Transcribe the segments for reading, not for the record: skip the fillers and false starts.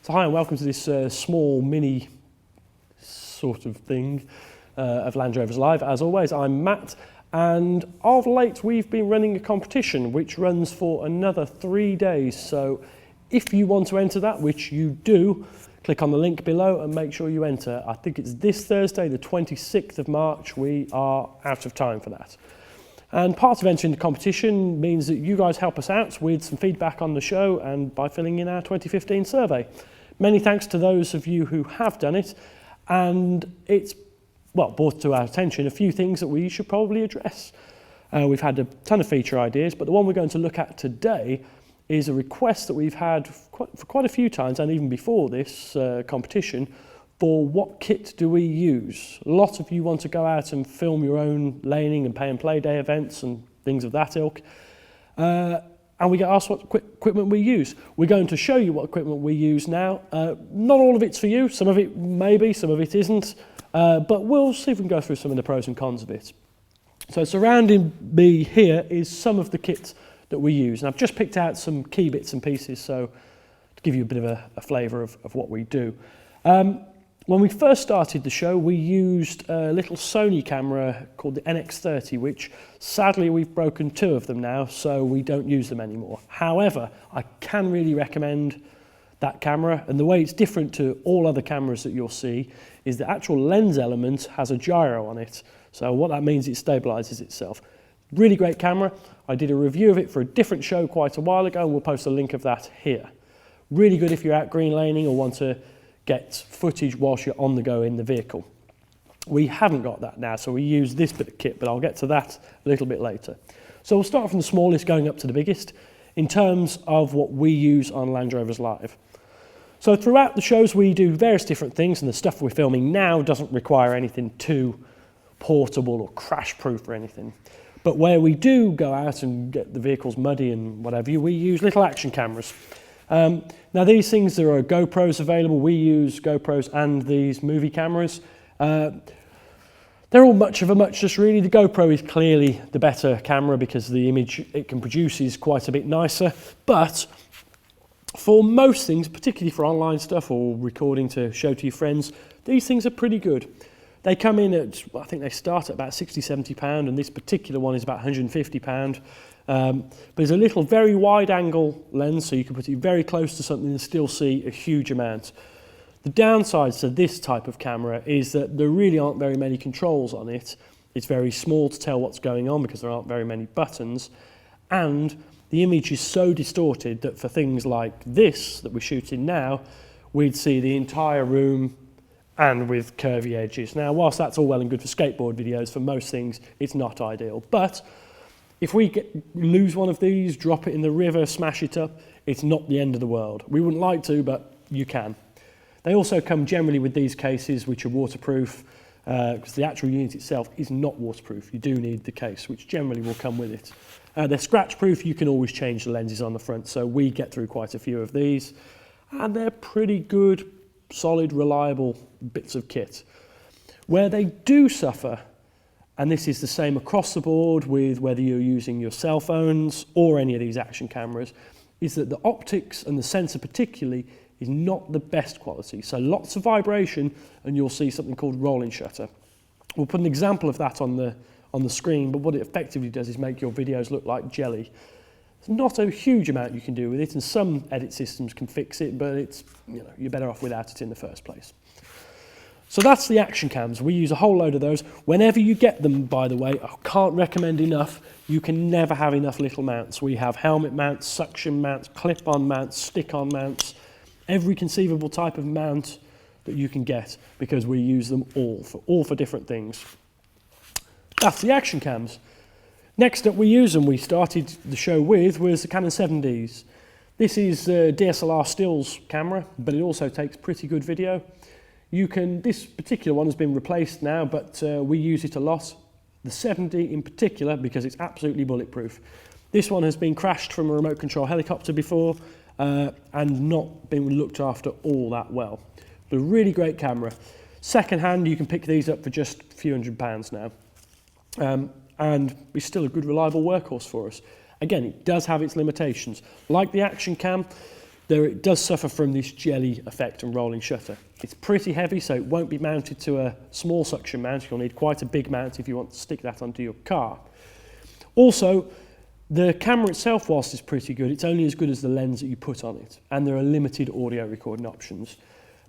So hi and welcome to this small mini sort of thing of Land Rovers Live. As always, I'm Matt, and of late we've been running a competition which runs for another 3 days. So if you want to enter that, which you do, click on the link below and make sure you enter. I think it's this Thursday, the 26th of March. We are out of time for that. And part of entering the competition means that you guys help us out with some feedback on the show and by filling in our 2015 survey. Many thanks to those of you who have done it, and it's, well, brought to our attention a few things that we should probably address. We've had a ton of feature ideas, but the one we're going to look at today is a request that we've had for quite a few times, and even before this competition, for what kit do we use? A lot of you want to go out and film your own laning and pay and play day events and things of that ilk. And we get asked what equipment we use. We're going to show you what equipment we use now. Not all of it's for you. Some of it maybe, some of it isn't. But we'll see if we can go through some of the pros and cons of it. So surrounding me here is some of the kit that we use. And I've just picked out some key bits and pieces, so to give you a bit of a flavour of what we do. When we first started the show, we used a little Sony camera called the NX30, which sadly we've broken 2 of them now, so we don't use them anymore. However, I can really recommend that camera, and the way it's different to all other cameras that you'll see is the actual lens element has a gyro on it. So what that means, it stabilizes itself. Really great camera. I did a review of it for a different show quite a while ago, and we'll post a link of that here. Really good if you're out green laning or want to get footage whilst you're on the go in the vehicle. We haven't got that now, so we use this bit of kit, but I'll get to that a little bit later. So we'll start from the smallest going up to the biggest in terms of what we use on Land Rovers Live. So throughout the shows we do various different things, and the stuff we're filming now doesn't require anything too portable or crash proof or anything. But where we do go out and get the vehicles muddy and whatever, we use little action cameras. Now these things, there are GoPros available. We use GoPros and these movie cameras. They're all much of a muchness really. The GoPro is clearly the better camera because the image it can produce is quite a bit nicer. But for most things, particularly for online stuff or recording to show to your friends, these things are pretty good. They come in at, I think they start at about £60–70, and this particular one is about £150. But there's a little very wide angle lens, so you can put it very close to something and still see a huge amount. The downsides to this type of camera is that there really aren't very many controls on it. It's very small to tell what's going on because there aren't very many buttons, and the image is so distorted that for things like this that we're shooting now, we'd see the entire room and with curvy edges. Now, whilst that's all well and good for skateboard videos, for most things it's not ideal. But if we lose one of these, drop it in the river, smash it up, it's not the end of the world. We wouldn't like to, but you can. They also come generally with these cases which are waterproof, because the actual unit itself is not waterproof. You do need the case, which generally will come with it. They're scratch proof. You can always change the lenses on the front, so we get through quite a few of these, and they're pretty good, solid, reliable bits of kit. Where they do suffer, and this is the same across the board with whether you're using your cell phones or any of these action cameras, is that the optics and the sensor particularly is not the best quality. So lots of vibration and you'll see something called rolling shutter. We'll put an example of that on the screen, but what it effectively does is make your videos look like jelly. There's not a huge amount you can do with it, and some edit systems can fix it, but it's, you're better off without it in the first place. So that's the action cams. We use a whole load of those. Whenever you get them, by the way, I can't recommend enough, you can never have enough little mounts. We have helmet mounts, suction mounts, clip-on mounts, stick-on mounts, every conceivable type of mount that you can get, because we use them all for different things. That's the action cams. Next up we use, and we started the show with, was the Canon 7Ds. This is a DSLR stills camera, but it also takes pretty good video. This particular one has been replaced now, but we use it a lot. The 7D in particular, because it's absolutely bulletproof. This one has been crashed from a remote control helicopter before and not been looked after all that well. But a really great camera. Second hand, you can pick these up for just a few £100 now. And it's still a good, reliable workhorse for us. Again, it does have its limitations. Like the action cam, It does suffer from this jelly effect and rolling shutter. It's pretty heavy, so it won't be mounted to a small suction mount. You'll need quite a big mount if you want to stick that onto your car. Also, the camera itself, whilst it's pretty good, it's only as good as the lens that you put on it, and there are limited audio recording options.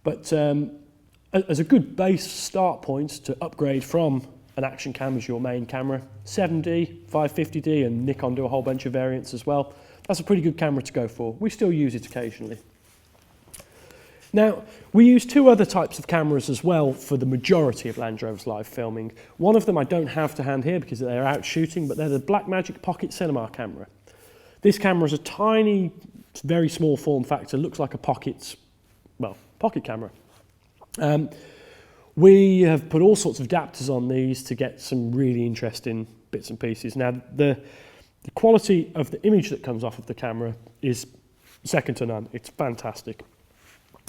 But as a good base start point to upgrade from an action cam as your main camera, 7D, 550D, and Nikon do a whole bunch of variants as well. That's a pretty good camera to go for. We still use it occasionally. Now, we use two other types of cameras as well for the majority of Land Rovers live filming. One of them I don't have to hand here because they're out shooting, but they're the Blackmagic Pocket Cinema camera. This camera is a tiny, very small form factor, looks like a pocket camera. We have put all sorts of adapters on these to get some really interesting bits and pieces. Now, the quality of the image that comes off of the camera is second to none. It's fantastic.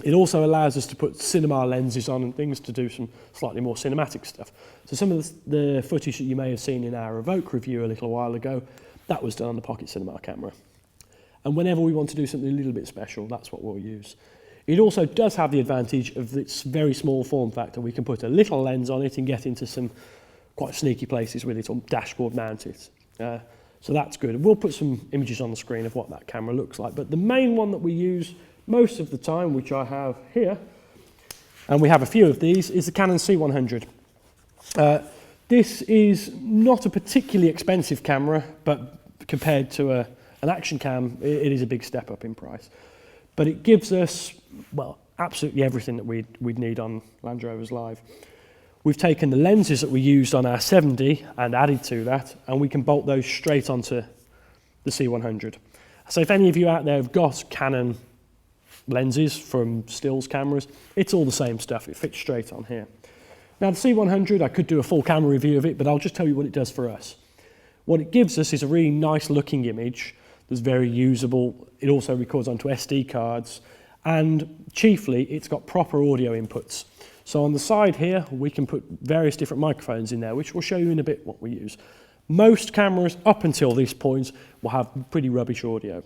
It also allows us to put cinema lenses on and things to do some slightly more cinematic stuff. So some of the footage that you may have seen in our Evoke review a little while ago, that was done on the Pocket Cinema camera. And whenever we want to do something a little bit special, that's what we'll use. It also does have the advantage of its very small form factor. We can put a little lens on it and get into some quite sneaky places with it, or dashboard mount it. So that's good. We'll put some images on the screen of what that camera looks like. But the main one that we use most of the time, which I have here, and we have a few of these, is the Canon C100. This is not a particularly expensive camera, but compared to an action cam, it is a big step up in price. But it gives us, well, absolutely everything that we'd need on Land Rovers Live. We've taken the lenses that we used on our 7D and added to that, and we can bolt those straight onto the C100. So if any of you out there have got Canon lenses from stills cameras, it's all the same stuff. It fits straight on here. Now the C100, I could do a full camera review of it, but I'll just tell you what it does for us. What it gives us is a really nice looking image that's very usable. It also records onto SD cards, and chiefly it's got proper audio inputs. So on the side here, we can put various different microphones in there, which we'll show you in a bit what we use. Most cameras up until this point will have pretty rubbish audio.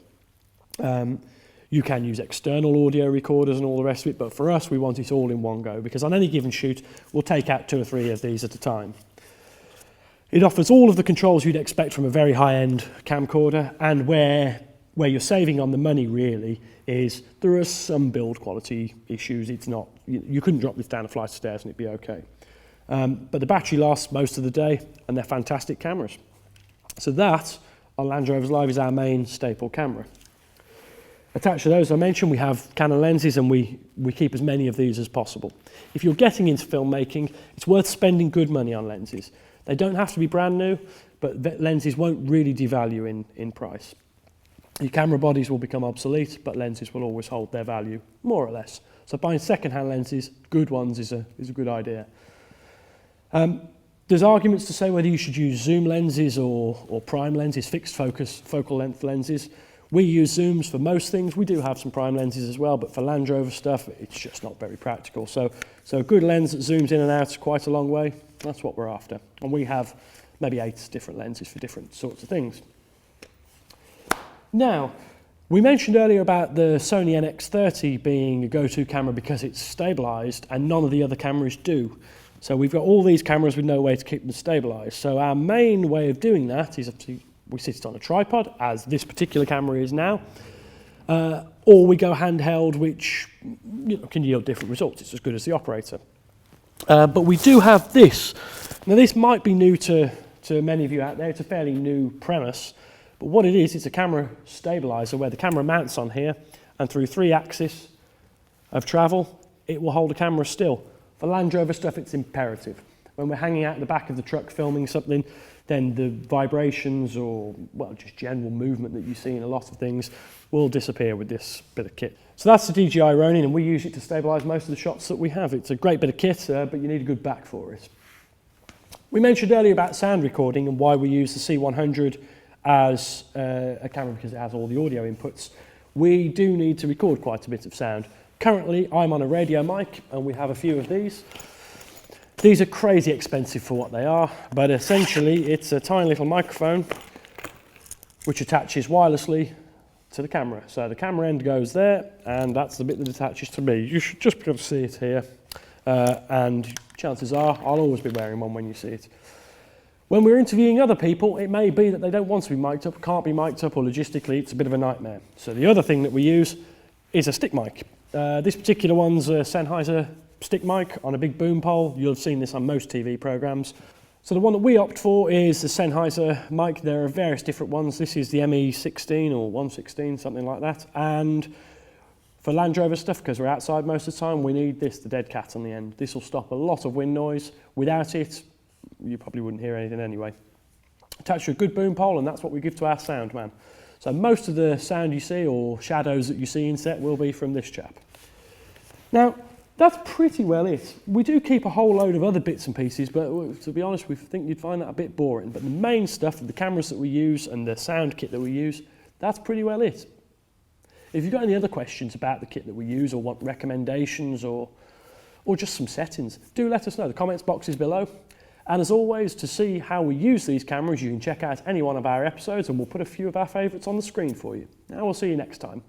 You can use external audio recorders and all the rest of it, but for us, we want it all in one go, because on any given shoot, we'll take out 2 or 3 of these at a time. It offers all of the controls you'd expect from a very high-end camcorder, and where you're saving on the money really is there are some build quality issues. It's not, you couldn't drop this down a flight of stairs and it'd be okay. But the battery lasts most of the day, and they're fantastic cameras. So that, on Land Rovers Live, is our main staple camera. Attached to those, I mentioned, we have Canon lenses, and we keep as many of these as possible. If you're getting into filmmaking, it's worth spending good money on lenses. They don't have to be brand new, but lenses won't really devalue in price. Your camera bodies will become obsolete, but lenses will always hold their value, more or less. So buying second-hand lenses, good ones, is a good idea. There's arguments to say whether you should use zoom lenses or prime lenses, fixed focus, focal length lenses. We use zooms for most things. We do have some prime lenses as well, but for Land Rover stuff, it's just not very practical. So a good lens that zooms in and out quite a long way, that's what we're after. And we have maybe 8 different lenses for different sorts of things. Now, we mentioned earlier about the Sony NX30 being a go-to camera because it's stabilized, and none of the other cameras do. So we've got all these cameras with no way to keep them stabilized. So our main way of doing that is obviously we sit it on a tripod, as this particular camera is now, or we go handheld, which can yield different results. It's as good as the operator. But we do have this. Now this might be new to many of you out there. It's a fairly new premise. But what it is, it's a camera stabilizer where the camera mounts on here, and through 3 axes of travel, it will hold a camera still. For Land Rover stuff, it's imperative. When we're hanging out the back of the truck filming something, then the vibrations or, well, just general movement that you see in a lot of things will disappear with this bit of kit. So that's the DJI Ronin, and we use it to stabilize most of the shots that we have. It's a great bit of kit, but you need a good back for it. We mentioned earlier about sound recording and why we use the C100 as a camera, because it has all the audio inputs. We do need to record quite a bit of sound. Currently, I'm on a radio mic, and we have a few of these. These are crazy expensive for what they are, but essentially it's a tiny little microphone which attaches wirelessly to the camera. So the camera end goes there, and that's the bit that attaches to me. You should just be able to see it here, and chances are I'll always be wearing one when you see it. When we're interviewing other people, it may be that they don't want to be mic'd up, can't be mic'd up, or logistically it's a bit of a nightmare. So the other thing that we use is a stick mic. This particular one's a Sennheiser stick mic on a big boom pole. You'll have seen this on most TV programs. So the one that we opt for is the Sennheiser mic. There are various different ones. This is the ME16 or 116, something like that. And for Land Rover stuff, because we're outside most of the time, we need this, the dead cat on the end. This will stop a lot of wind noise. Without it, you probably wouldn't hear anything anyway. Attached to a good boom pole, and that's what we give to our sound man. So most of the sound you see, or shadows that you see in set, will be from this chap. Now, that's pretty well it. We do keep a whole load of other bits and pieces, but to be honest, we think you'd find that a bit boring. But the main stuff, the cameras that we use and the sound kit that we use, that's pretty well it. If you've got any other questions about the kit that we use, or want recommendations, or just some settings, do let us know. The comments box is below. And as always, to see how we use these cameras, you can check out any one of our episodes, and we'll put a few of our favourites on the screen for you. Now we'll see you next time.